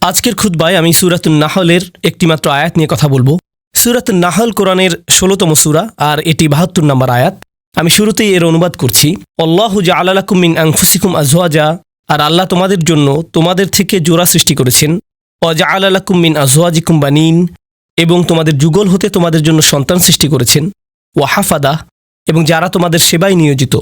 আজকের খুতবায় আমি সূরাতুন নাহলের একটি মাত্র আয়াত নিয়ে কথা বলবো। সূরাতুন নাহল কোরআনের ১৬তম সূরা আর এটি ৭২ নম্বর আয়াত। আমি শুরুতেই এর অনুবাদ করছি। আল্লাহু জাআলা লাকুম মিন আনফুসিকুম আজওয়াজা, আর আল্লাহ তোমাদের জন্য তোমাদের থেকে জোড়া সৃষ্টি করেছেন। ওয়া জাআলা লাকুম মিন আজওয়াজিকুম বানিন, এবং তোমাদের যুগল হতে তোমাদের জন্য সন্তান সৃষ্টি করেছেন। ওয়া হাফাদা, এবং যারা তোমাদের সেবায় নিয়োজিত।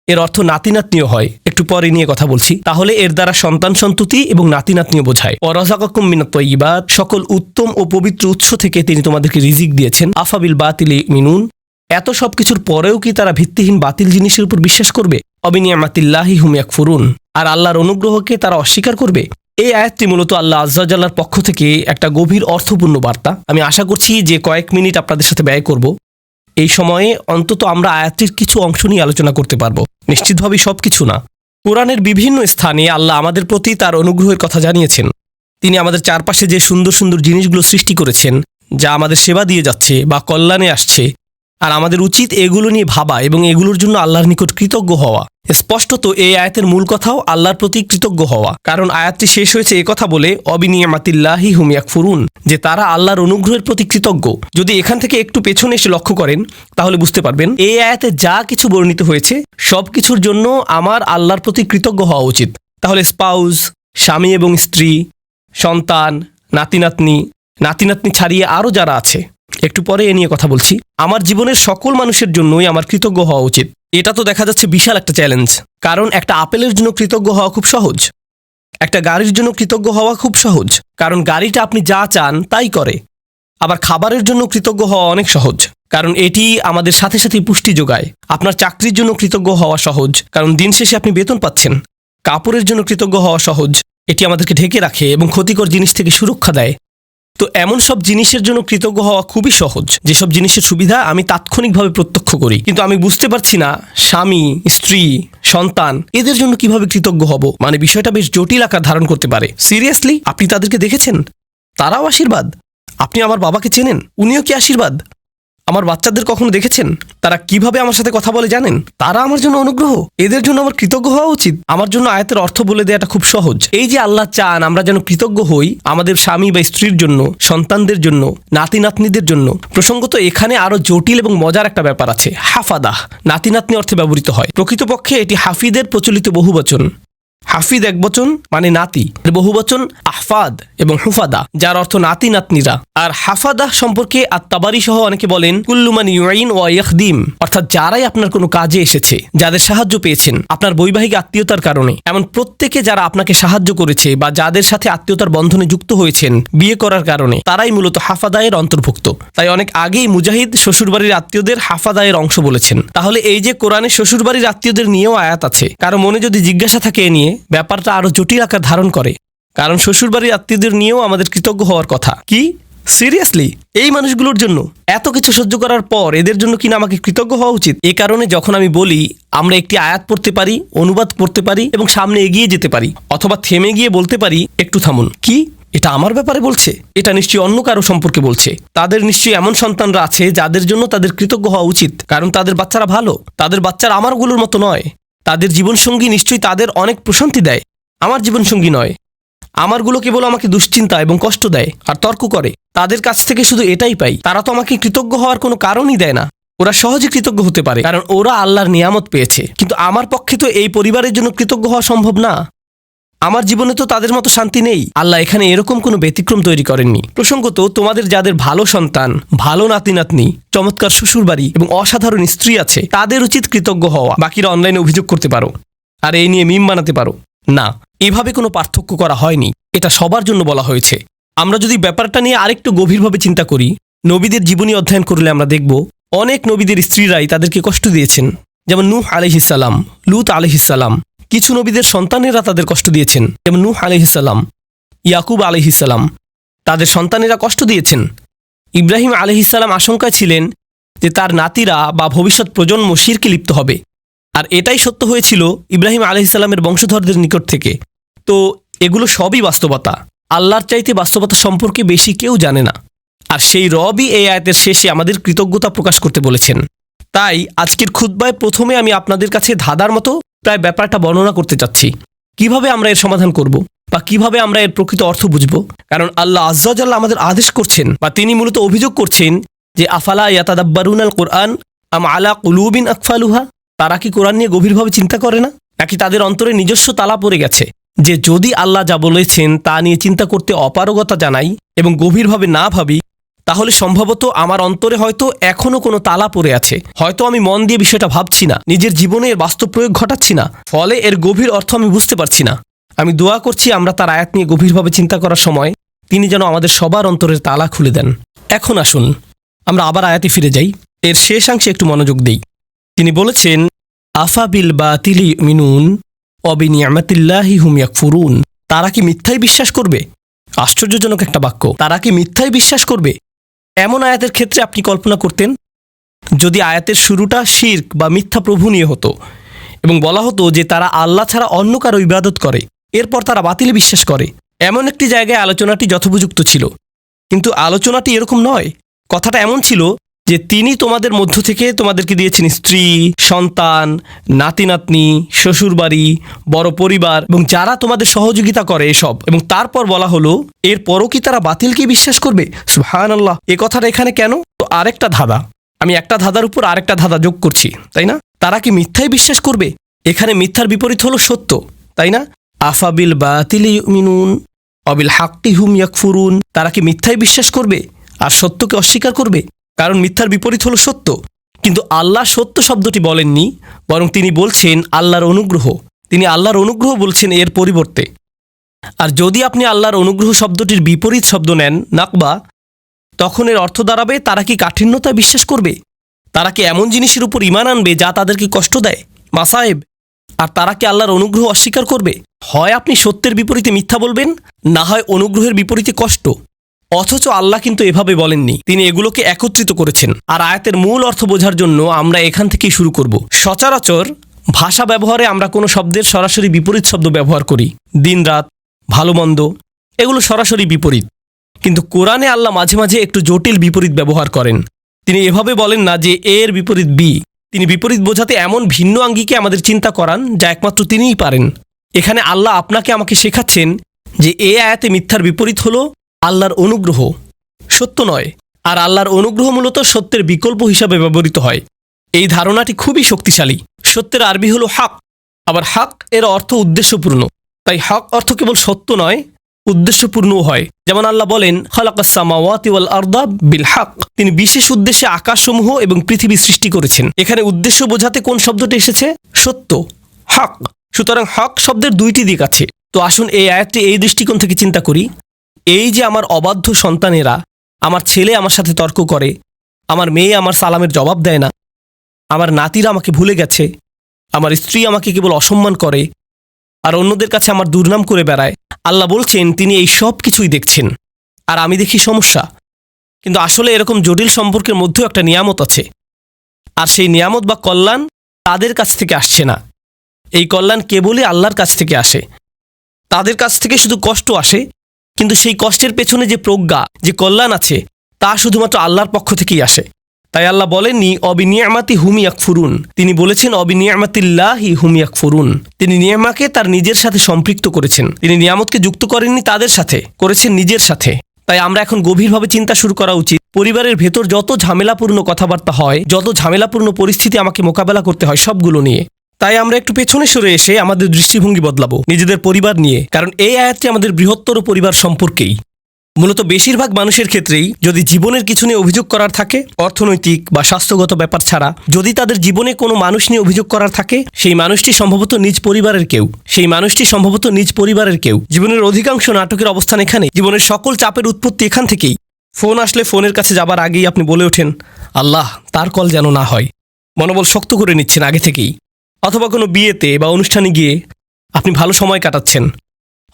এর অর্থ নাতি নাতনিও হয়, একটু পরে নিয়ে কথা বলছি। তাহলে এর দ্বারা সন্তান সন্ততি এবং নাতি নাতনিও বোঝায়। ওয়া রাযাকাকুম মিনাত তাইয়্যিবাত, সকল উত্তম ও পবিত্র উৎস থেকে তিনি তোমাদেরকে রিজিক দিয়েছেন। আফাবিল বাতিলি মিনুন, এত সব কিছুর পরেও কি তারা ভিত্তিহীন বাতিল জিনিসের উপর বিশ্বাস করবে? অবিনিয়ামাতিল্লাহি হুম ইয়াকফুরুন, আর আল্লাহর অনুগ্রহকে তারা অস্বীকার করবে। এই আয়াতটি মূলত আল্লাহ আযজা ওয়া জাল্লার পক্ষ থেকে একটা গভীর অর্থপূর্ণ বার্তা। আমি আশা করছি যে কয়েক মিনিট আপনাদের সাথে ব্যয় করব। এই সময়ে অন্তত আমরা আয়াতটির কিছু অংশ নিয়ে আলোচনা করতে পারবো, নিশ্চিতভাবে সবকিছু না। কোরআনের বিভিন্ন স্থানে আল্লাহ আমাদের প্রতি তার অনুগ্রহের কথা জানিয়েছেন। তিনি আমাদের চারপাশে যে সুন্দর সুন্দর জিনিসগুলো সৃষ্টি করেছেন, যা আমাদের সেবা দিয়ে যাচ্ছে বা কল্যাণে আসছে, আর আমাদের উচিত এগুলো নিয়ে ভাবা এবং এগুলোর জন্য আল্লাহর নিকট কৃতজ্ঞ হওয়া। স্পষ্টত এই আয়াতের মূল কথাও আল্লাহর প্রতি কৃতজ্ঞ হওয়া, কারণ আয়াতটি শেষ হয়েছে একথা বলে অবিনিয়ামাতিল্লাহি হুম ইয়াকফুরুন, যে তারা আল্লাহর অনুগ্রহের প্রতি কৃতজ্ঞ। যদি এখান থেকে একটু পেছনে এসে লক্ষ্য করেন তাহলে বুঝতে পারবেন এই আয়াতে যা কিছু বর্ণিত হয়েছে সব কিছুর জন্য আমার আল্লাহর প্রতি কৃতজ্ঞ হওয়া উচিত। তাহলে স্পাউস, স্বামী এবং স্ত্রী, সন্তান, নাতি নাতনি ছাড়িয়ে আরও যারা আছে, একটু পরে এ নিয়ে কথা বলছি। আমার জীবনের সকল মানুষের জন্যই আমার কৃতজ্ঞ হওয়া উচিত। এটা তো দেখা যাচ্ছে বিশাল একটা চ্যালেঞ্জ, কারণ একটা আপেলের জন্য কৃতজ্ঞ হওয়া খুব সহজ, একটা গাড়ির জন্য কৃতজ্ঞ হওয়া খুব সহজ, কারণ গাড়িটা আপনি যা চান তাই করে। আবার খাবারের জন্য কৃতজ্ঞ হওয়া অনেক সহজ, কারণ এটি আমাদের সাথে সাথে পুষ্টি যোগায়। আপনার চাকরির জন্য কৃতজ্ঞ হওয়া সহজ, কারণ দিন শেষে আপনি বেতন পাচ্ছেন। কাপড়ের জন্য কৃতজ্ঞ হওয়া সহজ, এটি আমাদেরকে ঢেকে রাখে এবং ক্ষতিকর জিনিস থেকে সুরক্ষা দেয়। তো এমন সব জিনিসের জন্য কৃতজ্ঞ হওয়া খুবই সহজ, যেসব জিনিসের সুবিধা আমি তাৎক্ষণিকভাবে প্রত্যক্ষ করি, কিন্তু আমি বুঝতে পারছি না স্বামী, স্ত্রী, সন্তান এদের জন্য কিভাবে কৃতজ্ঞ হব। মানে বিষয়টা বেশ জটিল আকার ধারণ করতে পারে। সিরিয়াসলি, আপনি তাদেরকে দেখেছেন? তারাও আশীর্বাদ। আপনি আমার বাবাকে চেনেন, উনিও কি আশীর্বাদ? আমার বাচ্চাদের কখনো দেখেছেন? তারা কিভাবে আমার সাথে কথা বলে জানেন? তারা আমার জন্য অনুগ্রহ। এদের জন্য আমার কৃতজ্ঞ হওয়া উচিত। আমার জন্য আয়াতের অর্থ বলে দেওয়াটা খুব সহজ। এই যে আল্লাহ চান আমরা যেন কৃতজ্ঞ হই আমাদের স্বামী বা স্ত্রীর জন্য, সন্তানদের জন্য, নাতি নাতনিদের জন্য। প্রসঙ্গত এখানে আরো জটিল এবং মজার একটা ব্যাপার আছে। হাফাদাহ নাতি নাতনি অর্থে ব্যবহৃত হয়। প্রকৃতপক্ষে এটি হাফিদের প্রচলিত বহুবচন। হাফিদ একবচন মানে নাতি, বহুবচন আহফাদ এবং হুফাদা, যার অর্থ নাতি নাতনিরা। আর হাফাদাহ সম্পর্কে আত-তাবারি সহ অনেকে বলেন কুল্লু মান ইউইন ওয়া ইয়াখদিম, অর্থাৎ যারাই আপনার কোনো কাজে এসেছে, যাদের সাহায্য পেয়েছেন আপনার বৈবাহিক আত্মীয়তার কারণে, এমন প্রত্যেকে যারা আপনাকে সাহায্য করেছে বা যাদের সাথে আত্মীয়তার বন্ধনে যুক্ত হয়েছেন বিয়ে করার কারণে, তারাই মূলত হাফাদায়ের অন্তর্ভুক্ত। তাই অনেক আগেই মুজাহিদ শ্বশুরবাড়ির আত্মীয়দের হাফাদায়ের অংশ বলেছেন। তাহলে এই যে কোরআনে শ্বশুরবাড়ির আত্মীয়দের নিয়েও আয়াত আছে, কারো মনে যদি জিজ্ঞাসা থাকে এ নিয়ে, ব্যাপারটা আরো জটিল আকার ধারণ করে, কারণ শ্বশুরবাড়ির আত্মীয়দের নিয়েও আমাদের কৃতজ্ঞ হওয়ার কথা। কি সিরিয়াসলি? এই মানুষগুলোর জন্য এত কিছু সহ্য করার পর এদের জন্য কিনা আমাকে কৃতজ্ঞ হওয়া উচিত? এ কারণে যখন আমি বলি আমরা একটি আয়াত পড়তে পারি, অনুবাদ করতে পারি এবং সামনে এগিয়ে যেতে পারি, অথবা থেমে গিয়ে বলতে পারি একটু থামুন, কি এটা আমার ব্যাপারে বলছে? এটা নিশ্চয়ই অন্য কারো সম্পর্কে বলছে। তাদের নিশ্চয়ই এমন সন্তানরা আছে যাদের জন্য তাদের কৃতজ্ঞ হওয়া উচিত, কারণ তাদের বাচ্চারা ভালো। তাদের বাচ্চারা আমারগুলোর মতো নয়। তাদের জীবনসঙ্গী নিশ্চয়ই তাদের অনেক প্রশান্তি দেয়, আমার জীবনসঙ্গী নয়। আমারগুলো কেবল আমাকে দুশ্চিন্তা এবং কষ্ট দেয় আর তর্ক করে। তাদের কাছ থেকে শুধু এটাই পাই। তারা তো আমাকে কৃতজ্ঞ হওয়ার কোনো কারণই দেয় না। ওরা সহজে কৃতজ্ঞ হতে পারে কারণ ওরা আল্লাহর নিয়ামত পেয়েছে, কিন্তু আমার পক্ষে তো এই পরিবারের জন্য কৃতজ্ঞ হওয়া সম্ভব না। আমার জীবনে তো তাদের মতো শান্তি নেই। আল্লাহ এখানে এরকম কোনো ব্যতিক্রম তৈরি করেননি। প্রসঙ্গত তোমাদের যাদের ভালো সন্তান, ভালো নাতি নাতনি, চমৎকার শ্বশুরবাড়ি এবং অসাধারণ স্ত্রী আছে, তাদের উচিত কৃতজ্ঞ হওয়া। বাকিরা অনলাইনে অভিযোগ করতে পারো আর এই নিয়ে মিম বানাতে পারো। না, এভাবে কোনো পার্থক্য করা হয়নি। এটা সবার জন্য বলা হয়েছে। আমরা যদি ব্যাপারটা নিয়ে আরেকটু গভীরভাবে চিন্তা করি, নবীদের জীবনী অধ্যয়ন করলে আমরা দেখব অনেক নবীদের স্ত্রীরাই তাদেরকে কষ্ট দিয়েছেন। যেমন নূহ আলাইহিস সালাম, লূত আলাইহিস সালাম। কিছু নবীদের সন্তানেরা তাদের কষ্ট দিয়েছেন, যেমন নূহ আলাইহিস সালাম, ইয়াকুব আলাইহিস সালাম। তাদের সন্তানেরা কষ্ট দিয়েছেন। ইব্রাহিম আলাইহিস সালাম আশঙ্কায় ছিলেন যে তার নাতিরা বা ভবিষ্যৎ প্রজন্ম শিরকে লিপ্ত হবে, আর এটাই সত্য হয়েছিল ইব্রাহিম আলাইহিস সালামের বংশধরদের নিকট থেকে। তো এগুলো সবই বাস্তবতা। আল্লাহর চাইতে বাস্তবতা সম্পর্কে বেশি কেউ জানে না, আর সেই রবই এই আয়াতের শেষে আমাদের কৃতজ্ঞতা প্রকাশ করতে বলেছেন। তাই আজকের খুতবায় প্রথমে আমি আপনাদের কাছে ধাঁধার মতো প্রায় ব্যাপারটা বর্ণনা করতে চাচ্ছি। কিভাবে আমরা এর সমাধান করব? বা কিভাবে আমরা এর প্রকৃত অর্থ বুঝব? কারণ আল্লাহ আজ্জা ওয়া জাল্লা আমাদের আদেশ করছেন বা তিনি মূলত অভিযোগ করছেন যে আফালা ইয়াতাদাব্বারুনাল কুরআন আম আলা কুলুবিন আকফালুহা, তারা কি কোরআন নিয়ে গভীরভাবে চিন্তা করে না, নাকি তাদের অন্তরে নিজস্ব তালা পড়ে গেছে যে যদি আল্লাহ যা বলেছেন তা নিয়ে চিন্তা করতে অপারগতা জানাই এবং গভীরভাবে না ভাবি, তাহলে সম্ভবত আমার অন্তরে হয়তো এখনো কোনো তালা পড়ে আছে, হয়তো আমি মন দিয়ে বিষয়টা ভাবছি না, নিজের জীবনে এর বাস্তব প্রয়োগ ঘটাচ্ছি না, ফলে এর গভীর অর্থ আমি বুঝতে পারছি না। আমি দোয়া করছি আমরা তার আয়াত নিয়ে গভীরভাবে চিন্তা করার সময় তিনি যেন আমাদের সবার অন্তরের তালা খুলে দেন। এখন আসুন আমরা আবার আয়াতে ফিরে যাই, এর শেষাংশে একটু মনোযোগ দিই। তিনি বলেছেন আফা বিল বাতিলি মিনুন অবিনিয়ামাতিল্লাহি হুম ইয়াকফুরুন, তারা কি মিথ্যাই বিশ্বাস করবে? আশ্চর্যজনক একটা বাক্য, তারা কি মিথ্যাই বিশ্বাস করবে? এমন আয়াতের ক্ষেত্রে আপনি কল্পনা করতেন যদি আয়াতের শুরুটা শিরক বা মিথ্যা প্রভু নিয়ে হতো এবং বলা হতো যে তারা আল্লাহ ছাড়া অন্য কারো ইবাদত করে, এরপর তারা বাতিলে বিশ্বাস করে, এমন একটি জায়গায় আলোচনাটি যথোপযুক্ত ছিল। কিন্তু আলোচনাটি এরকম নয়। কথাটা এমন ছিল যে তিনি তোমাদের মধ্য থেকে তোমাদেরকে দিয়েছেন স্ত্রী, সন্তান, নাতি নাতনি, শ্বশুরবাড়ি, বড় পরিবার এবং যারা তোমাদের সহযোগিতা করে এসব, এবং তারপর বলা হলো এরপরও কি তারা বাতিলকে বিশ্বাস করবে? সুবহানাল্লাহ, এ কথাটা এখানে কেন? তো আরেকটা ধাঁধা, আমি একটা ধাঁধার উপর আরেকটা ধাঁধা যোগ করছি, তাই না? তারা কি মিথ্যাই বিশ্বাস করবে? এখানে মিথ্যার বিপরীত হলো সত্য, তাই না? আফাবিল বাতিলি ইউমিনুন অবিল হাক্কি হুম ইয়াকফুরুন, তারা কি মিথ্যাই বিশ্বাস করবে আর সত্যকে অস্বীকার করবে? কারণ মিথ্যার বিপরীত হলো সত্য। কিন্তু আল্লাহ সত্য শব্দটি বলেননি, বরং তিনি বলছেন আল্লাহর অনুগ্রহ। তিনি আল্লাহর অনুগ্রহ বলছেন এর পরিবর্তে। আর যদি আপনি আল্লাহর অনুগ্রহ শব্দটির বিপরীত শব্দ নেন নাকবা, তখন এর অর্থ দাঁড়াবে তারা কি কাঠিন্যতায় বিশ্বাস করবে? তারা কি এমন জিনিসের উপর ঈমান আনবে যা তাদেরকে কষ্ট দেয়, মাসায়েব? আর তারা কি আল্লাহর অনুগ্রহ অস্বীকার করবে? হয় আপনি সত্যের বিপরীতে মিথ্যা বলবেন, না হয় অনুগ্রহের বিপরীতে কষ্ট। অথচ আল্লাহ কিন্তু এভাবে বলেননি, তিনি এগুলোকে একত্রিত করেছেন। আর আয়াতের মূল অর্থ বোঝার জন্য আমরা এখান থেকেই শুরু করব। সচরাচর ভাষা ব্যবহারে আমরা কোনো শব্দের সরাসরি বিপরীত শব্দ ব্যবহার করি, দিন রাত, ভালো মন্দ, এগুলো সরাসরি বিপরীত। কিন্তু কোরআনে আল্লাহ মাঝে মাঝে একটু জটিল বিপরীত ব্যবহার করেন। তিনি এভাবে বলেন না যে এর বিপরীত বি, তিনি বিপরীত বোঝাতে এমন ভিন্ন আঙ্গিকে আমাদের চিন্তা করান যা একমাত্র তিনিই পারেন। এখানে আল্লাহ আপনাকে আমাকে শেখাচ্ছেন যে এ আয়াতে মিথ্যার বিপরীত হলো আল্লাহর অনুগ্রহ, সত্য নয়। আর আল্লাহর অনুগ্রহ মূলত সত্যের বিকল্প হিসাবে ব্যবহৃত হয়। এই ধারণাটি খুবই শক্তিশালী। সত্যের আরবি হলো হক, আবার হক এর অর্থ উদ্দেশ্যপূর্ণ। তাই হক অর্থ কেবল সত্য নয়, উদ্দেশ্যপূর্ণও হয়। যেমন আল্লাহ বলেন খালাকাস সামাওয়াতি ওয়াল আরদা বিল হক, তিনি বিশেষ উদ্দেশ্যে আকাশসমূহ এবং পৃথিবী সৃষ্টি করেছেন। এখানে উদ্দেশ্য বোঝাতে কোন শব্দটি এসেছে? সত্য, হক। সুতরাং হক শব্দের দুইটি দিক আছে। তো আসুন এই আয়াতটি এই দৃষ্টিকোণ থেকে চিন্তা করি। এই যে আমার অবাধ্য সন্তানেরা, আমার ছেলে আমার সাথে তর্ক করে, আমার মেয়ে আমার সালামের জবাব দেয় না, আমার নাতিরা আমাকে ভুলে গেছে, আমার স্ত্রী আমাকে কেবল অসম্মান করে আর অন্যদের কাছে আমার দুর্নাম করে বেড়ায়, আল্লাহ বলছেন তিনি এই সব কিছুই দেখছেন আর আমি দেখি সমস্যা। কিন্তু আসলে এরকম জটিল সম্পর্কের মধ্যেও একটা নিয়ামত আছে, আর সেই নিয়ামত বা কল্যাণ তাদের কাছ থেকে আসছে না। এই কল্যাণ কেবলই আল্লাহর কাছ থেকে আসে। তাদের কাছ থেকে শুধু কষ্ট আসে, কিন্তু সেই কষ্টের পেছনে যে প্রজ্ঞা, যে কল্যাণ আছে, তা শুধুমাত্র আল্লাহর পক্ষ থেকেই আসে। তাই আল্লাহ বলেননি অবিনিয়ামাতি হুম ইয়াকফুরুন, তিনি বলেছেন অবিনিয়ামাতিল্লাহি হুম ইয়াকফুরুন। তিনি নিয়ামাকে তার নিজের সাথে সম্পৃক্ত করেছেন। তিনি নিয়ামতকে যুক্ত করেননি তাদের সাথে, করেছেন নিজের সাথে। তাই আমরা এখন গভীরভাবে চিন্তা শুরু করা উচিত। পরিবারের ভেতর যত ঝামেলাপূর্ণ কথাবার্তা হয়, যত ঝামেলাপূর্ণ পরিস্থিতি আমাকে মোকাবেলা করতে হয়, সবগুলো নিয়ে। তাই আমরা একটু পেছনে সরে এসে আমাদের দৃষ্টিভঙ্গি বদলাবো নিজেদের পরিবার নিয়ে। কারণ এই আয়াতটি আমাদের বৃহত্তর পরিবার সম্পর্কেই। মূলত বেশিরভাগ মানুষের ক্ষেত্রেই যদি জীবনের কিছু নিয়ে অভিযোগ করার থাকে, অর্থনৈতিক বা স্বাস্থ্যগত ব্যাপার ছাড়া যদি তাদের জীবনে কোনো মানুষ নিয়ে অভিযোগ করার থাকে, সেই মানুষটি সম্ভবত নিজ পরিবারের কেউ। জীবনের অধিকাংশ নাটকের অবস্থান এখানে। জীবনের সকল চাপের উৎপত্তি এখান থেকেই। ফোন আসলে ফোনের কাছে যাবার আগেই আপনি বলে ওঠেন আল্লাহ তার কল যেন না হয়। মনোবল শক্ত করে নিচ্ছেন আগে থেকেই। অথবা কোনো বিয়েতে বা অনুষ্ঠানে গিয়ে আপনি ভালো সময় কাটাচ্ছেন,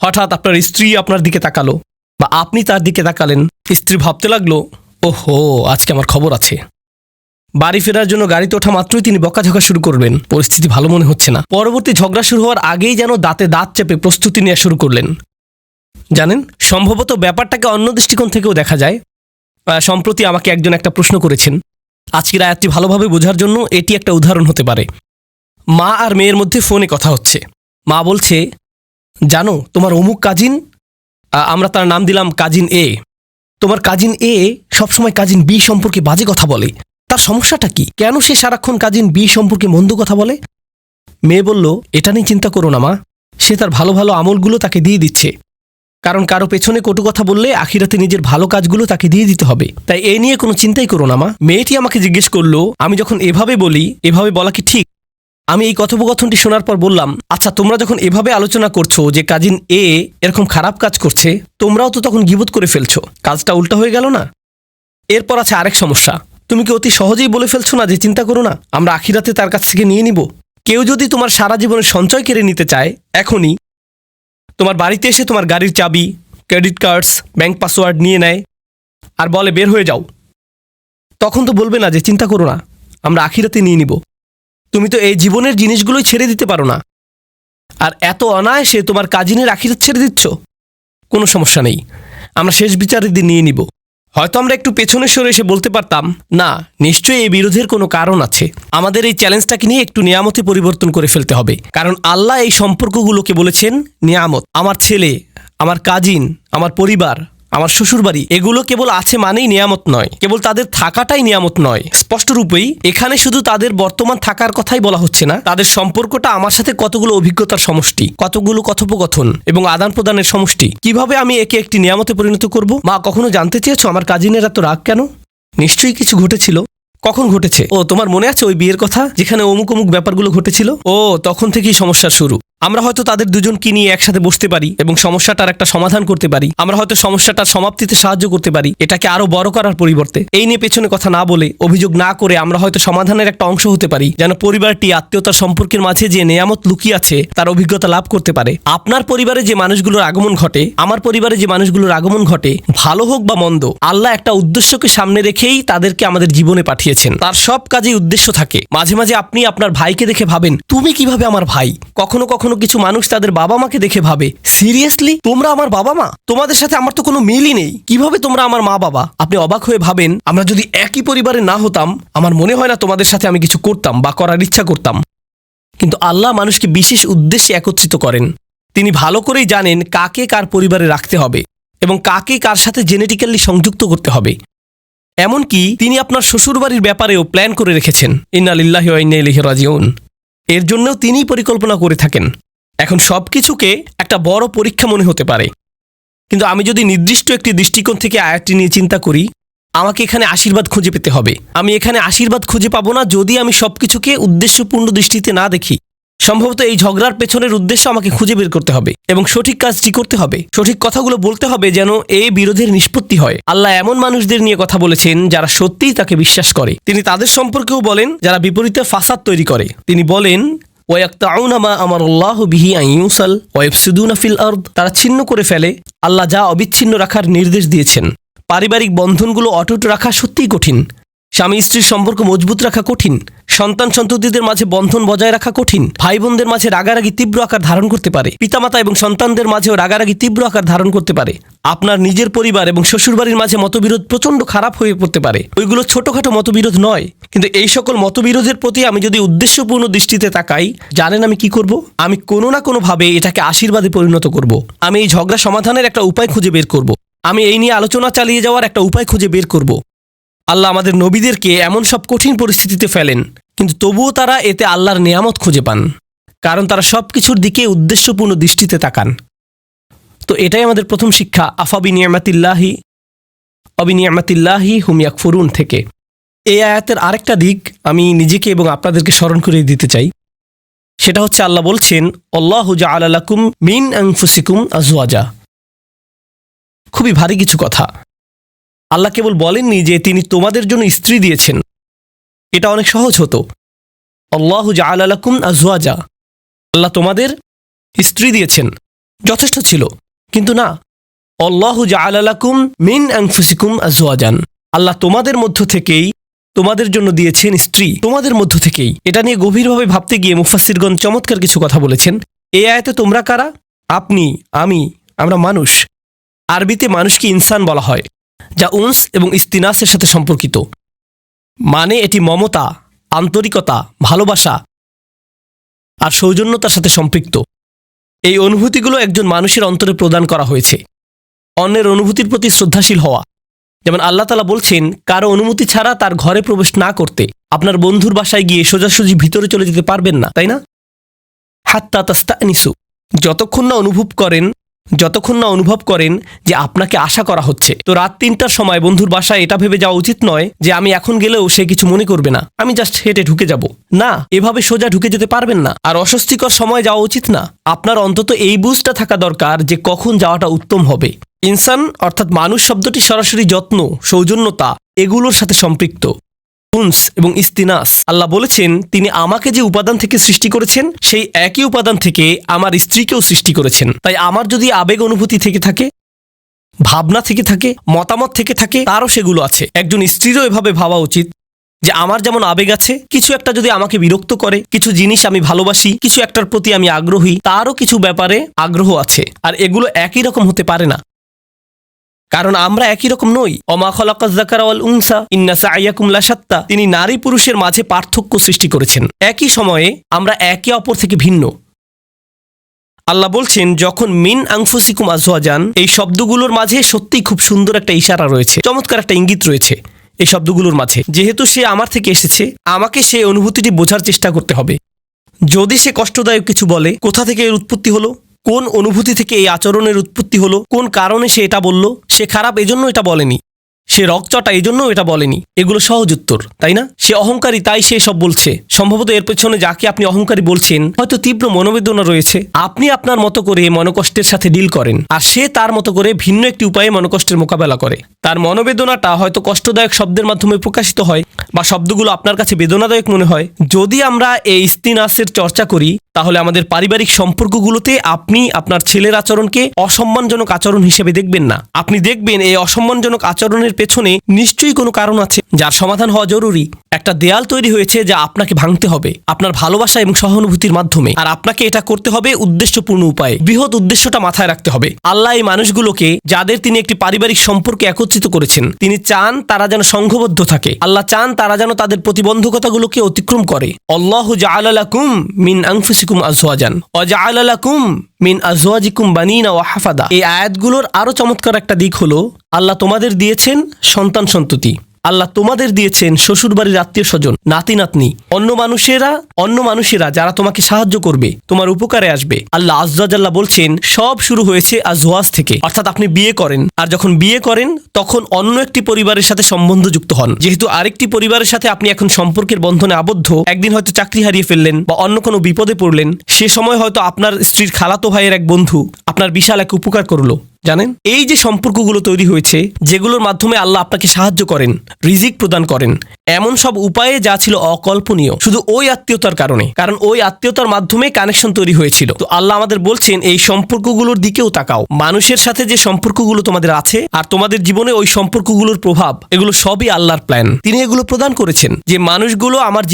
হঠাৎ আপনার স্ত্রী আপনার দিকে তাকালো বা আপনি তার দিকে তাকালেন। স্ত্রী ভাবতে লাগলো ওহো আজকে আমার খবর আছে। বাড়ি ফেরার জন্য গাড়িতে ওঠা মাত্রই তিনি বকাঝকা শুরু করবেন, পরিস্থিতি ভালো মনে হচ্ছে না। পরবর্তী ঝগড়া শুরু হওয়ার আগেই যেন দাঁতে দাঁত চেপে প্রস্তুতি নেওয়া শুরু করলেন। জানেন, সম্ভবত ব্যাপারটাকে অন্য দৃষ্টিকোণ থেকেও দেখা যায়। সম্প্রতি আমাকে একজন একটা প্রশ্ন করেছেন। আজকের আয়াতটি ভালোভাবে বোঝার জন্য এটি একটা উদাহরণ হতে পারে। মা আর মেয়ের মধ্যে ফোনে কথা হচ্ছে। মা বলছে জানো তোমার অমুক কাজিন, আমরা তার নাম দিলাম কাজিন এ, তোমার কাজিন এ সবসময় কাজিন বি সম্পর্কে বাজে কথা বলে। তার সমস্যাটা কি? কেন সে সারাক্ষণ কাজিন বি সম্পর্কে মন্দ কথা বলে? মেয়ে বলল, এটা নিয়ে চিন্তা করো না মা, সে তার ভালো ভালো আমলগুলো তাকে দিয়ে দিচ্ছে। কারণ কারো পেছনে কটু কথা বললে আখিরাতে নিজের ভালো কাজগুলো তাকে দিয়ে দিতে হবে, তাই এ নিয়ে কোনো চিন্তাই করো না মা। মেয়েটি আমাকে জিজ্ঞেস করলো, আমি যখন এভাবে বলি, এভাবে বলা কি ঠিক? আমি এই কথোপকথনটি শোনার পর বললাম, আচ্ছা তোমরা যখন এভাবে আলোচনা করছো যে কাজিন এ এরকম খারাপ কাজ করছে, তোমরাও তো তখন গীবত করে ফেলছো, কাজটা উল্টা হয়ে গেল না? এরপর আছে আরেক সমস্যা, তুমি কি অতি সহজেই বলে ফেলছো না যে চিন্তা করো না, আমরা আখিরাতে তার কাছ থেকে নিয়ে নিব? কেউ যদি তোমার সারা জীবনের সঞ্চয় কেড়ে নিতে চায়, এখনই তোমার বাড়িতে এসে তোমার গাড়ির চাবি, ক্রেডিট কার্ডস, ব্যাংক পাসওয়ার্ড নিয়ে নেয় আর বলে বের হয়ে যাও, তখন তো বলবে না যে চিন্তা করো না, আমরা আখিরাতে নিয়ে নিব? তুমি তো এই জীবনের জিনিসগুলোই ছেড়ে দিতে পারো না, আর এত অনায়াসে তোমার কাজিনের আখিরাত ছেড়ে দিচ্ছ। কোনো সমস্যা নেই, আমরা শেষ বিচারের দিন নিয়ে নিব। হয়তো আমরা একটু পেছনে সরে এসে বলতে পারতাম, না নিশ্চয়ই এই বিরোধের কোনো কারণ আছে, আমাদের এই চ্যালেঞ্জটাকে নিয়ে একটু নিয়ামতে পরিবর্তন করে ফেলতে হবে। কারণ আল্লাহ এই সম্পর্কগুলোকে বলেছেন নিয়ামত। আমার ছেলে, আমার কাজিন, আমার পরিবার, আমার শ্বশুরবাড়ি, এগুলো কেবল আছে মানেই নিয়ামত নয়, কেবল তাদের থাকাটাই নিয়ামত নয়। স্পষ্টরূপেই এখানে শুধু তাদের বর্তমান থাকার কথাই বলা হচ্ছে না, তাদের সম্পর্কটা আমার সাথে কতগুলো অভিজ্ঞতার সমষ্টি, কতগুলো কথোপকথন এবং আদান প্রদানের সমষ্টি। কিভাবে আমি একে একটি নিয়ামতে পরিণত করব? মা, কখনো জানতে চেয়েছো আমার কাজিনের এত রাগ কেন? নিশ্চয়ই কিছু ঘটেছিল। কখন ঘটেছে? ও, তোমার মনে আছে ওই বিয়ের কথা, যেখানে অমুক অমুক ব্যাপারগুলো ঘটেছিল? ও, তখন থেকেই সমস্যার শুরু। আমরা হয়তো তাদের দুজনকে নিয়ে একসাথে বসতে পারি এবং সমস্যাটার একটা সমাধান করতে পারি। আমরা হয়তো সমস্যাটার সমাপ্তিতে সাহায্য করতে পারি, এটাকে আরো বড় করার পরিবর্তে। এই নিয়ে পেছনে কথা না বলে, অভিযোগ না করে আমরা হয়তো সমাধানের একটা অংশ হতে পারি, যেন পরিবারটি আত্মীয়তার সম্পর্কের মাঝে যে নেয়ামত লুকিয়ে আছে তার অভিজ্ঞতা লাভ করতে পারে। আপনার পরিবারে যে মানুষগুলোর আগমন ঘটে, আমার পরিবারে যে মানুষগুলোর আগমন ঘটে, ভালো হোক বা মন্দ, আল্লাহ একটা উদ্দেশ্যকে সামনে রেখেই তাদেরকে আমাদের জীবনে পাঠিয়েছেন। তার সব কাজেই উদ্দেশ্য থাকে। মাঝে মাঝে আপনি আপনার ভাইকে দেখে ভাবেন, তুমি কিভাবে আমার ভাই? কখনো কখনো কিছু মানুষ তাদের বাবা মাকে দেখে ভাবে, সিরিয়াসলি তোমরা আমার বাবা মা? তোমাদের সাথে আমার তো কোনো মিলই নেই, কিভাবে তোমরা আমার মা বাবা? আপনি অবাক হয়ে ভাবেন, আমরা যদি একই পরিবারে না হতাম, আমার মনে হয় না তোমাদের সাথে আমি কিছু করতাম বা করার ইচ্ছা করতাম। কিন্তু আল্লাহ মানুষকে বিশেষ উদ্দেশ্যে একত্রিত করেন। তিনি ভালো করেই জানেন কাকে কার পরিবারে রাখতে হবে এবং কাকে কার সাথে জেনেটিক্যালি সংযুক্ত করতে হবে। এমনকি তিনি আপনার শ্বশুরবাড়ির ব্যাপারেও প্ল্যান করে রেখেছেন। ইন্না লিল্লাহি ওয়া ইন্না ইলাইহি রাজিউন। এর জন্যও তিনিই পরিকল্পনা করে থাকেন। এখন সবকিছুকে একটা বড় পরীক্ষা মনে হতে পারে, কিন্তু আমি যদি নির্দিষ্ট একটি দৃষ্টিকোণ থেকে আয়াতটি নিয়ে চিন্তা করি, আমাকে এখানে আশীর্বাদ খুঁজে পেতে হবে। আমি এখানে আশীর্বাদ খুঁজে পাবো না যদি আমি সবকিছুকে উদ্দেশ্যপূর্ণ দৃষ্টিতে না দেখি। সম্ভবত এই ঝগড়ার পেছনের উদ্দেশ্য আমাকে খুঁজে বের করতে হবে এবং সঠিক কাজটি করতে হবে, সঠিক কথাগুলো বলতে হবে যেন এই বিরোধের নিষ্পত্তি হয়। আল্লাহ এমন মানুষদের নিয়ে কথা বলেছেন যারা সত্যিই তাকে বিশ্বাস করে। তিনি তাদের সম্পর্কেও বলেন যারা বিপরীতে ফাসাদ তৈরি করে। তিনি বলেন, ওয়ায়াকতাউনা মা আমারাল্লাহু বিহি আন ইউসাল ওয়া ইফসিদুনা ফিল আরদ। তারা ছিন্ন করে ফেলে আল্লাহ যা অবিচ্ছিন্ন রাখার নির্দেশ দিয়েছেন। পারিবারিক বন্ধনগুলো অটুট রাখা সত্যিই কঠিন। স্বামী স্ত্রীর সম্পর্ক মজবুত রাখা কঠিন। সন্তান সন্ততিদের মাঝে বন্ধন বজায় রাখা কঠিন। ভাই বোনদের মাঝে রাগারাগি তীব্র আকার ধারণ করতে পারে। পিতামাতা এবং সন্তানদের মাঝেও রাগারাগি তীব্র আকার ধারণ করতে পারে। আপনার নিজের পরিবার এবং শ্বশুরবাড়ির মাঝে মতবিরোধ প্রচণ্ড খারাপ হয়ে পড়তে পারে। ওইগুলো ছোটখাটো মতবিরোধ নয়, কিন্তু এই সকল মতবিরোধের প্রতি আমি যদি উদ্দেশ্যপূর্ণ দৃষ্টিতে তাকাই, জানেন আমি কি করব? আমি কোনো না কোনোভাবে এটাকে আশীর্বাদে পরিণত করব। আমি এই ঝগড়া সমাধানের একটা উপায় খুঁজে বের করব। আমি এই নিয়ে আলোচনা চালিয়ে যাওয়ার একটা উপায় খুঁজে বের করব। আল্লাহ আমাদের নবীদেরকে এমন সব কঠিন পরিস্থিতিতে ফেলেন, কিন্তু তবুও তারা এতে আল্লাহর নিয়ামত খুঁজে পান, কারণ তারা সব কিছুর দিকে উদ্দেশ্যপূর্ণ দৃষ্টিতে তাকান। তো এটাই আমাদের প্রথম শিক্ষা, আফাবি নিয়ামাতিল্লাহি হুম ইয়াকফুরুন থেকে। এই আয়াতের আরেকটা দিক আমি নিজেকে এবং আপনাদেরকে স্মরণ করে দিতে চাই। সেটা হচ্ছে আল্লাহ বলছেন, আল্লাহু জাআলা লাকুম মিন আনফুসিকুম আজওয়াজা। খুবই ভারী কিছু কথা। আল্লাহ কেবল বলেননি যে তিনি তোমাদের জন্য স্ত্রী দিয়েছেন, এটা অনেক সহজ হতো। আল্লাহু জাআলা লাকুম আজওয়াজা, আল্লাহ তোমাদের স্ত্রী দিয়েছেন, যথেষ্ট ছিল। কিন্তু না, আল্লাহু জাআলা লাকুম মিন আনফুসিকুম আজওয়াজান, আল্লাহ তোমাদের মধ্য থেকেই তোমাদের জন্য দিয়েছেন স্ত্রী, তোমাদের মধ্য থেকেই। এটা নিয়ে গভীরভাবে ভাবতে গিয়ে মুফাসসিরগণ চমৎকার কিছু কথা বলেছেন। এই আয়াতে তোমরা কারা? আপনি, আমি, আমরা মানুষ। আরবিতে মানুষকে ইনসান বলা হয়, যা উনস এবং ইস্তিনাসের সাথে সম্পর্কিত। মানে এটি মমতা, আন্তরিকতা, ভালোবাসা আর সৌজন্যতার সাথে সম্পৃক্ত। এই অনুভূতিগুলো একজন মানুষের অন্তরে প্রদান করা হয়েছে। অন্যের অনুভূতির প্রতি শ্রদ্ধাশীল হওয়া, যেমন আল্লাহ তাআলা বলছেন কারো অনুমতি ছাড়া তার ঘরে প্রবেশ না করতে। আপনার বন্ধুর বাসায় গিয়ে সোজাসুজি ভিতরে চলে যেতে পারবেন না, তাই না? হাত্তা তাস্তানিসু, যতক্ষণ না অনুভব করেন যে আপনাকে আশা করা হচ্ছে। তো রাত ৩টার সময় বন্ধুর বাসায় এটা ভেবে যাওয়া উচিত নয় যে আমি এখন গেলেও সে কিছু মনে করবে না, আমি জাস্ট হেঁটে ঢুকে যাব। না, এভাবে সোজা ঢুকে যেতে পারবেন না। আর অস্বস্তিকর সময় যাওয়া উচিত না। আপনার অন্তত এই বুঝটা থাকা দরকার যে কখন যাওয়াটা উত্তম হবে। ইনসান অর্থাৎ মানুষ শব্দটি সরাসরি যত্ন, সৌজন্যতা এগুলোর সাথে সম্পৃক্ত। উনস এবং ইস্তিনাস। আল্লাহ বলেছেন তিনি আমাকে যে উপাদান থেকে সৃষ্টি করেছেন সেই একই উপাদান থেকে আমার স্ত্রীকেও সৃষ্টি করেছেন। তাই আমার যদি আবেগ অনুভূতি থেকে থাকে, ভাবনা থেকে থাকে, মতামত থেকে থাকে, তারও সেগুলো আছে। একজন স্ত্রীরও এভাবে ভাবা উচিত যে আমার যেমন আবেগ আছে, কিছু একটা যদি আমাকে বিরক্ত করে, কিছু জিনিস আমি ভালোবাসি, কিছু একটার প্রতি আমি আগ্রহী, তারও কিছু ব্যাপারে আগ্রহ আছে। আর এগুলো একই রকম হতে পারে না, কারণ আমরা একই রকম নই। ওমা খালাকাজ যাকারা ওয়াল উনসা ইন্না সাইয়াকুম লাশাত্তা। তিনি নারী পুরুষের মাঝে পার্থক্য সৃষ্টি করেছেন। একই সময়ে আমরা একে অপর থেকে ভিন্ন। আল্লাহ বলছেন যখন মিন আনফুসিকুম আজওয়াজান, এই শব্দগুলোর মাঝে সত্যিই খুব সুন্দর একটা ইশারা রয়েছে, চমৎকার একটা ইঙ্গিত রয়েছে এই শব্দগুলোর মাঝে। যেহেতু সে আমার থেকে এসেছে, আমাকে সেই অনুভূতিটি বোঝার চেষ্টা করতে হবে। যদি সে কষ্টদায়ক কিছু বলে, কোথা থেকে এর উৎপত্তি হলো, কোন অনুভূতি থেকে এই আচরণের উৎপত্তি হলো, কোন কারণে সে এটা বলল, সে খারাপ এজন্য এটা বলেনি, সে রকচটা এজন্য এটা বলেনি, এগুলো সহজ উত্তর, তাই না? সে অহংকারী তাই সে সব বলছে। সম্ভবত এর পেছনে যাকে আপনি অহংকারী বলছেন হয়তো তীব্র মনোবেদনা রয়েছে। আপনি আপনার মতো করে মনোকষ্টের সাথে ডিল করেন, আর সে তার মতো করে ভিন্ন একটি উপায়ে মনোকষ্টের মোকাবেলা করে। তার মনোবেদনাটা হয়তো কষ্টদায়ক শব্দের মাধ্যমে প্রকাশিত হয়, বা শব্দগুলো আপনার কাছে বেদনাদায়ক মনে হয়। যদি আমরা এই ইস্তিনাসের চর্চা করি, তাহলে আমাদের পারিবারিক সম্পর্কগুলোতে আপনি আপনার ছেলের আচরণকে অসম্মানজনক আচরণ হিসেবে দেখবেন না। আপনি দেখবেন এই অসম্মানজনক আচরণের পেছনে নিশ্চয়ই কোনো কারণ আছে যার সমাধান হওয়া জরুরি। একটা দেয়াল তৈরি হয়েছে যা আপনাকে ভাঙতে হবে আপনার ভালোবাসা এবং সহানুভূতির মাধ্যমে, আর আপনাকে এটা করতে হবে উদ্দেশ্যপূর্ণ উপায়ে। বৃহৎ উদ্দেশ্যটা মাথায় রাখতে হবে। আল্লাহ এই মানুষগুলোকে, যাদের তিনি একটি পারিবারিক সম্পর্কে একত্রিত করেছেন, তিনি চান তারা যেন সংঘবদ্ধ থাকে। আল্লাহ চান তারা যেন তাদের প্রতিবন্ধকতাগুলোকে অতিক্রম করে। আল্লাহু জাআলা লাকুম মিন আনফুসিকুম আজওয়াজান ওয়া জাআলা লাকুম মিন আজওয়াজিকুম বানিনা ওয়া হাফাদা। এই আয়াতগুলোর আরো চমৎকার একটা দিক হলো আল্লাহ তোমাদের দিয়েছেন সন্তান সন্ততি। আল্লাহ তোমাদের দিয়েছেন শ্বশুরবাড়ির আত্মীয় স্বজন, নাতি নাতনি, অন্য মানুষেরা যারা তোমাকে সাহায্য করবে, তোমার উপকারে আসবে। আল্লাহ আযজা ওয়া জাল্লা বলছেন সব শুরু হয়েছে আজওয়াজ থেকে, অর্থাৎ আপনি বিয়ে করেন, আর যখন বিয়ে করেন তখন অন্য একটি পরিবারের সাথে সম্বন্ধ যুক্ত হন। যেহেতু আরেকটি পরিবারের সাথে আপনি এখন সম্পর্কের বন্ধনে আবদ্ধ, একদিন হয়তো চাকরি হারিয়ে ফেললেন বা অন্য কোনো বিপদে পড়লেন, সে সময় হয়তো আপনার স্ত্রীর খালাতো ভাইয়ের এক বন্ধু আপনার বিশাল এক উপকার করলো। জানেন, এই যে সম্পর্কগুলো তৈরি হয়েছে, যেগুলোর মাধ্যমে আল্লাহ আপনাকে সাহায্য করেন, রিজিক প্রদান করেন, এমন সব উপায়ে যা ছিল অকল্পনীয় শুধু ওই আত্মীয়তার কারণে, কারণ ওই আত্মীয়তার মাধ্যমে কানেকশন তৈরি হয়েছিল। তো আল্লাহ আমাদের বলছেন এই সম্পর্কগুলোর দিকেও তাকাও। মানুষের সাথে যে সম্পর্কগুলো তোমাদের আছে আর তোমাদের জীবনে ওই সম্পর্কগুলোর প্রভাব, এগুলো সবই আল্লাহর প্ল্যান। তিনি এগুলো প্রদান করেছেন। যে মানুষগুলো আমার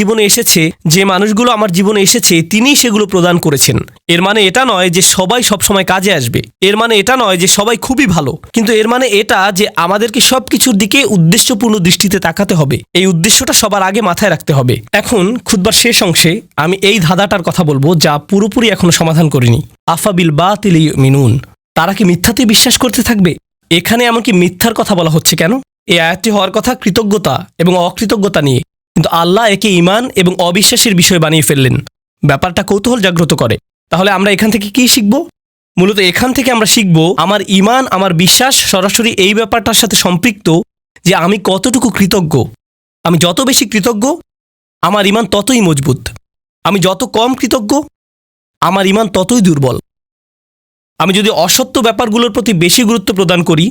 জীবনে এসেছে তিনিই সেগুলো প্রদান করেছেন। এর মানে এটা নয় যে সবাই সবসময় কাজে আসবে, এর মানে এটা নয় যে সবাই খুবই ভালো, কিন্তু এর মানে এটা যে আমাদেরকে সবকিছুর দিকে উদ্দেশ্যপূর্ণ দৃষ্টিতে তাকাতে হবে। এই উদ্দেশ্যটা সবার আগে মাথায় রাখতে হবে। এখন খুতবার শেষ অংশে আমি এই ধাঁধাটার কথা বলবো যা পুরোপুরি এখনো সমাধান করিনি। আফা বিল বাতিল ইউমিনুন, তারা কি মিথ্যাতে বিশ্বাস করতে থাকবে? এখানে এমনকি মিথ্যার কথা বলা হচ্ছে কেন? এই আয়াতটি হওয়ার কথা কৃতজ্ঞতা এবং অকৃতজ্ঞতা নিয়ে, কিন্তু আল্লাহ একে ঈমান এবং অবিশ্বাসের বিষয় বানিয়ে ফেললেন। ব্যাপারটা কৌতূহল জাগ্রত করে। তাহলে আমরা এখান থেকে কি শিখব? মূলত এখান থেকে আমরা শিখব আমার ঈমান, আমার বিশ্বাস সরাসরি এই ব্যাপারটার সাথে সম্পৃক্ত যে আমি কতটুকু কৃতজ্ঞ। আমি যত বেশি কৃতজ্ঞ আমার ঈমান ততই মজবুত। আমি যত কম কৃতজ্ঞ আমার ঈমান ততই দুর্বল। আমি যদি অসত্য ব্যাপারগুলোর প্রতি বেশি গুরুত্ব প্রদান করি,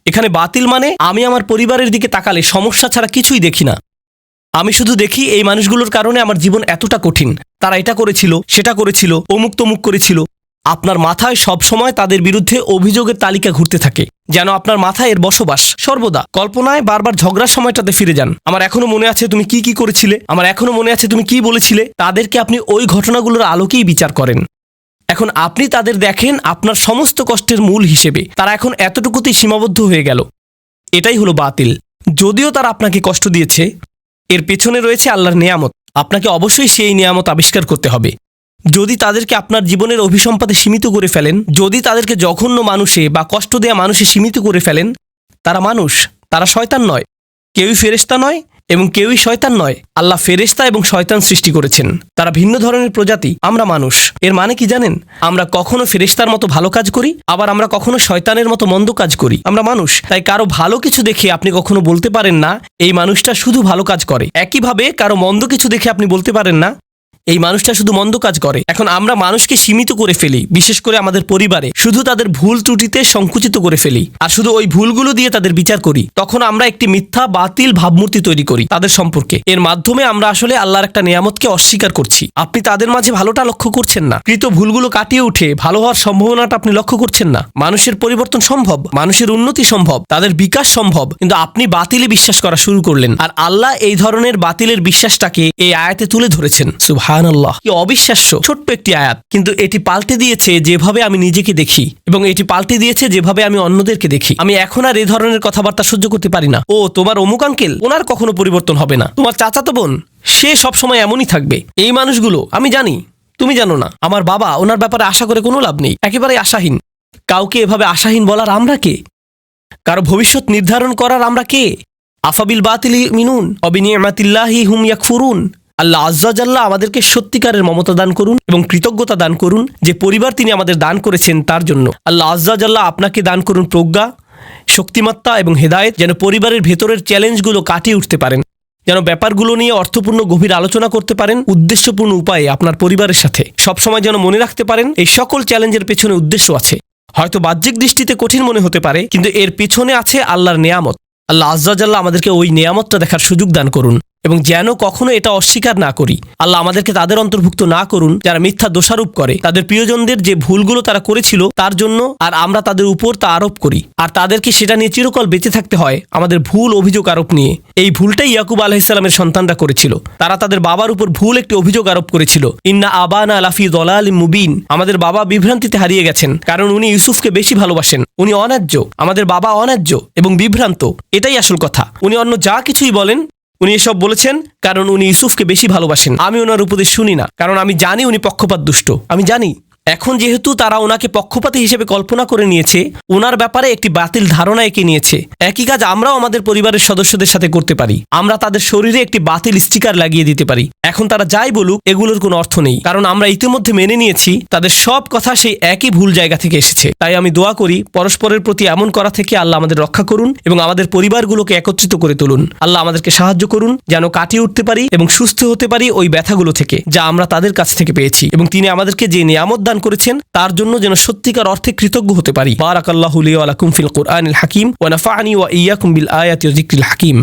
এখানে বাতিল মানে আমি আমার পরিবারের দিকে তাকালে সমস্যা ছাড়া কিছুই দেখি না। আমি শুধু দেখি এই মানুষগুলোর কারণে আমার জীবন এতটা কঠিন, তারা এটা করেছিল, সেটা করেছিল, অমুক তমুক করেছিল। আপনার মাথায় সবসময় তাদের বিরুদ্ধে অভিযোগের তালিকা ঘুরতে থাকে, যেন আপনার মাথায় এর বসবাস। সর্বদা কল্পনায় বারবার ঝগড়ার সময়টাতে ফিরে যান। আমার এখনো মনে আছে তুমি কি করেছিলে, আমার এখনো মনে আছে তুমি কি বলেছিলে। তাদেরকে আপনি ওই ঘটনাগুলোর আলোকেই বিচার করেন। এখন আপনি তাদের দেখেন আপনার সমস্ত কষ্টের মূল হিসেবে। তারা এখন এতটুকুতেই সীমাবদ্ধ হয়ে গেল। এটাই হলো বাতিল। যদিও তারা আপনাকে কষ্ট দিয়েছে, এর পেছনে রয়েছে আল্লাহর নেয়ামত। আপনাকে অবশ্যই সেই নেয়ামত আবিষ্কার করতে হবে। যদি তাদেরকে আপনার জীবনের অভিসম্পাদে সীমিত করে ফেলেন, যদি তাদেরকে জঘন্য মানুষে বা কষ্ট দেয়া মানুষে সীমিত করে ফেলেন, তারা মানুষ, তারা শয়তান নয়। কেউই ফেরেশতা নয় এবং কেউই শয়তান নয়। আল্লাহ ফেরেশতা এবং শয়তান সৃষ্টি করেছেন, তারা ভিন্ন ধরনের প্রজাতি, আমরা মানুষ। এর মানে কি জানেন? আমরা কখনো ফেরেশতার মতো ভালো কাজ করি, আবার আমরা কখনো শয়তানের মতো মন্দ কাজ করি। আমরা মানুষ, তাই কারো ভালো কিছু দেখে আপনি কখনো বলতে পারেন না এই মানুষটা শুধু ভালো কাজ করে। একইভাবে কারো মন্দ কিছু দেখে আপনি বলতে পারেন না এই মানুষটা শুধু মন্দ কাজ করে। এখন আমরা মানুষকে সীমিত করে ফেলি, বিশেষ করে আমাদের পরিবারে শুধু তাদের ভুল ত্রুটিতে সংকুচিত করে ফেলি আর শুধু ওই ভুলগুলো দিয়ে তাদের বিচার করি। তখন আমরা একটি মিথ্যা বাতিল ভাবমূর্তি তৈরি করি তাদের সম্পর্কে। এর মাধ্যমে আমরা আসলে আল্লাহর একটা নিয়ামতকে অস্বীকার করছি। আপনি তাদের মাঝে ভালোটা লক্ষ্য করছেন না, কৃত ভুলগুলো কাটিয়ে উঠে ভালো হওয়ার সম্ভাবনাটা আপনি লক্ষ্য করছেন না। মানুষের পরিবর্তন সম্ভব, মানুষের উন্নতি সম্ভব, তাদের বিকাশ সম্ভব, কিন্তু আপনি বাতিলে বিশ্বাস করা শুরু করলেন। আর আল্লাহ এই ধরনের বাতিলের বিশ্বাসটাকে এই আয়াতে তুলে ধরেছেন। সুবহানাল্লাহ, কি অবিশ্বাস্য ছোট্ট একটি আয়াত, কিন্তু এটি পাল্টে দিয়েছে যেভাবে আমি নিজেকে দেখি এবং এটি পাল্টে দিয়েছে যেভাবে আমি অন্যদেরকে দেখি। আমি এখন আর এই ধরনের কথাবার্তা সহ্য করতে পারি না। ও তোমার অমুক আঙ্কেল, ওনার কখনো পরিবর্তন হবে না। তোমার চাচাতো বোন, সে সবসময় এমনই থাকবে। এই মানুষগুলো আমি জানি, তুমি জানো না। আমার বাবা, ওনার ব্যাপারে আশা করে কোনো লাভ নেই, একেবারে আশাহীন। কাউকে এভাবে আশাহীন বলার আমরা কে? কারো ভবিষ্যৎ নির্ধারণ করার আমরা কে? আফাবিল বাতিলি মিনুন অবিনিয়ামাতিল্লাহি হুম ইয়াকফুরুন। আল্লাহ আজ্জা জাল্লা আমাদেরকে সত্যিকারের মমতা দান করুন এবং কৃতজ্ঞতা দান করুন যে পরিবার তিনি আমাদের দান করেছেন তার জন্য। আল্লাহ আজ্জা জাল্লা আপনাকে দান করুন প্রজ্ঞা, শক্তিমত্তা এবং হেদায়েত, যেন পরিবারের ভেতরের চ্যালেঞ্জগুলো কাটিয়ে উঠতে পারেন, যেন ব্যাপারগুলো নিয়ে অর্থপূর্ণ গভীর আলোচনা করতে পারেন উদ্দেশ্যপূর্ণ উপায়ে আপনার পরিবারের সাথে। সবসময় যেন মনে রাখতে পারেন এই সকল চ্যালেঞ্জের পেছনে উদ্দেশ্য আছে। হয়তো বাহ্যিক দৃষ্টিতে কঠিন মনে হতে পারে, কিন্তু এর পেছনে আছে আল্লাহর নেয়ামত। আল্লাহ আজ্জা জাল্লা আমাদেরকে ওই নেয়ামতটা দেখার সুযোগ দান করুন এবং যেন কখনো এটা অস্বীকার না করি। আল্লাহ আমাদেরকে তাদের অন্তর্ভুক্ত না করুন যারা মিথ্যা দোষারোপ করে তাদের প্রিয়জনদের যে ভুলগুলো তারা করেছিল তার জন্য, আর আমরা তাদের উপর তা আরোপ করি আর তাদেরকে সেটা নিয়ে চিরকাল বেঁচে থাকতে হয় আমাদের ভুল অভিযোগ আরোপ নিয়ে। এই ভুলটাই ইয়াকুব আলাইহিসসালামের সন্তানরা করেছিল। তারা তাদের বাবার উপর ভুল একটি অভিযোগ আরোপ করেছিল, ইন্না আবানা লাফি দলালিম মুবিন। আমাদের বাবা বিভ্রান্তিতে হারিয়ে গেছেন কারণ উনি ইউসুফকে বেশি ভালোবাসেন। উনি অন্যায্য, আমাদের বাবা অন্যায্য এবং বিভ্রান্ত, এটাই আসল কথা। উনি অন্য যা কিছুই বলেন, উনি এসব বলেছেন কারণ উনি ইউসুফকে বেশি ভালোবাসেন। আমি ওনার উপদেশ শুনি না কারণ আমি জানি উনি পক্ষপাত দুষ্ট। আমি জানি এখন যেহেতু তারা ওনাকে পক্ষপাতী হিসেবে কল্পনা করে নিয়েছে, ওনার ব্যাপারে একটি বাতিল ধারণা এঁকে নিয়েছে। একই কাজ আমরাও আমাদের পরিবারের সদস্যদের সাথে করতে পারি। আমরা তাদের শরীরে একটি বাতিল স্টিকার লাগিয়ে দিতে পারি। এখন তারা যাই বলুক এগুলোর কোনো অর্থ নেই, কারণ আমরা ইতিমধ্যে মেনে নিয়েছি তাদের সব কথা সেই একই ভুল জায়গা থেকে এসেছে। তাই আমি দোয়া করি পরস্পরের প্রতি এমন করা থেকে আল্লাহ আমাদের রক্ষা করুন এবং আমাদের পরিবারগুলোকে একত্রিত করে তুলুন। আল্লাহ আমাদেরকে সাহায্য করুন যেন কাটিয়ে উঠতে পারি এবং সুস্থ হতে পারি ওই ব্যথাগুলো থেকে যা আমরা তাদের কাছ থেকে পেয়েছি, এবং তিনি আমাদেরকে যে নিয়ামত দান করেছেন তার জন্য যেন সত্যিকার অর্থে কৃতজ্ঞ হতে পারি। বারাকাল্লাহু লি ওয়া লাকুম ফিল কুরআনিল হাকিম ওয়া নাফা'নি ওয়া ইয়্যাকুম বিল আয়াতি ওয়া যিকরিল হাকিম।